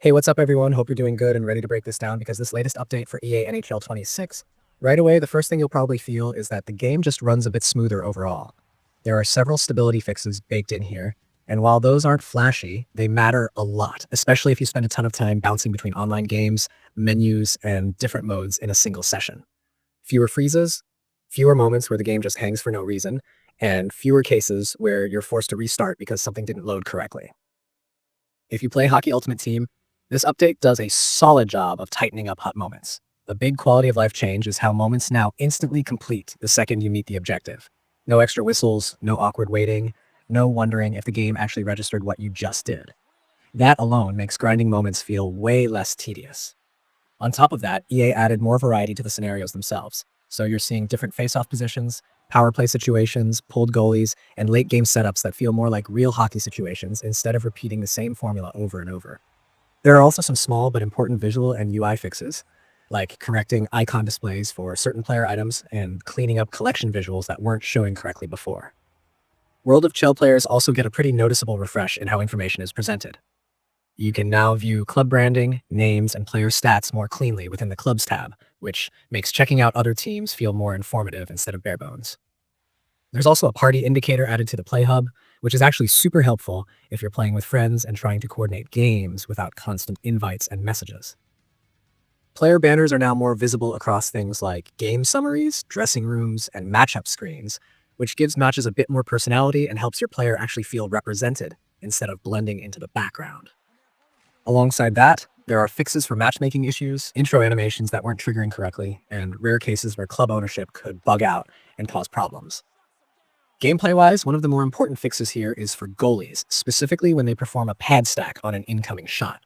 Hey, what's up, everyone? Hope you're doing good and ready to break this down because this latest update for EA NHL 26, right away, the first thing you'll probably feel is that the game just runs a bit smoother overall. There are several stability fixes baked in here, and while those aren't flashy, they matter a lot, especially if you spend a ton of time bouncing between online games, menus, and different modes in a single session. Fewer freezes, fewer moments where the game just hangs for no reason, and fewer cases where you're forced to restart because something didn't load correctly. If you play Hockey Ultimate Team, this update does a solid job of tightening up hot moments. The big quality of life change is how moments now instantly complete the second you meet the objective. No extra whistles, no awkward waiting, no wondering if the game actually registered what you just did. That alone makes grinding moments feel way less tedious. On top of that, EA added more variety to the scenarios themselves. So you're seeing different face-off positions, power play situations, pulled goalies, and late game setups that feel more like real hockey situations instead of repeating the same formula over and over. There are also some small but important visual and UI fixes, like correcting icon displays for certain player items and cleaning up collection visuals that weren't showing correctly before. World of Chel players also get a pretty noticeable refresh in how information is presented. You can now view club branding, names, and player stats more cleanly within the Clubs tab, which makes checking out other teams feel more informative instead of bare bones. There's also a party indicator added to the Play Hub, which is actually super helpful if you're playing with friends and trying to coordinate games without constant invites and messages. Player banners are now more visible across things like game summaries, dressing rooms, and matchup screens, which gives matches a bit more personality and helps your player actually feel represented instead of blending into the background. Alongside that, there are fixes for matchmaking issues, intro animations that weren't triggering correctly, and rare cases where club ownership could bug out and cause problems. Gameplay-wise, one of the more important fixes here is for goalies, specifically when they perform a pad stack on an incoming shot.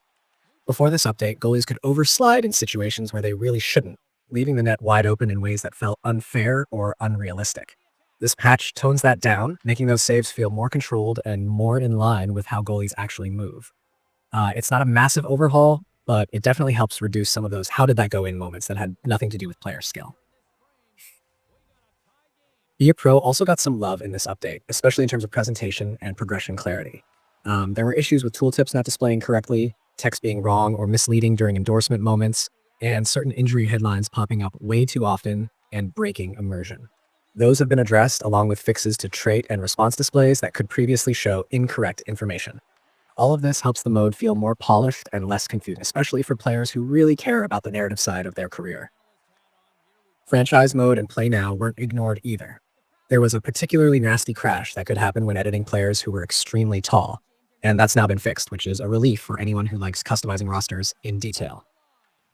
Before this update, goalies could overslide in situations where they really shouldn't, leaving the net wide open in ways that felt unfair or unrealistic. This patch tones that down, making those saves feel more controlled and more in line with how goalies actually move. It's not a massive overhaul, but it definitely helps reduce some of those how did that go in moments that had nothing to do with player skill. Be a Pro also got some love in this update, especially in terms of presentation and progression clarity. There were issues with tooltips not displaying correctly, text being wrong or misleading during endorsement moments, and certain injury headlines popping up way too often and breaking immersion. Those have been addressed along with fixes to trait and response displays that could previously show incorrect information. All of this helps the mode feel more polished and less confusing, especially for players who really care about the narrative side of their career. Franchise mode and Play Now weren't ignored either. There was a particularly nasty crash that could happen when editing players who were extremely tall, and that's now been fixed, which is a relief for anyone who likes customizing rosters in detail.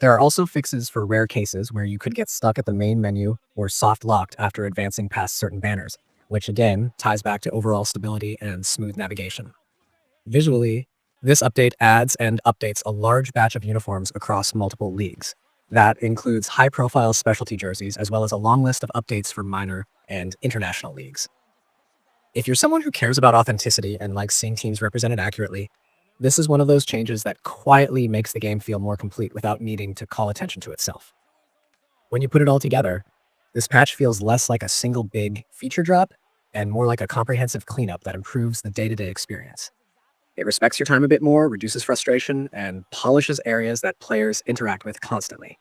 There are also fixes for rare cases where you could get stuck at the main menu or soft locked after advancing past certain banners, which again ties back to overall stability and smooth navigation. Visually, this update adds and updates a large batch of uniforms across multiple leagues. That includes high-profile specialty jerseys, as well as a long list of updates for minor and international leagues. If you're someone who cares about authenticity and likes seeing teams represented accurately, this is one of those changes that quietly makes the game feel more complete without needing to call attention to itself. When you put it all together, this patch feels less like a single big feature drop and more like a comprehensive cleanup that improves the day-to-day experience. It respects your time a bit more, reduces frustration, and polishes areas that players interact with constantly.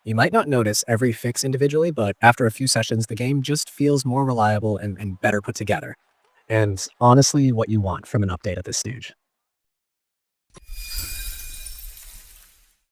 You might not notice every fix individually, but after a few sessions, the game just feels more reliable and better put together. And honestly, what you want from an update at this stage.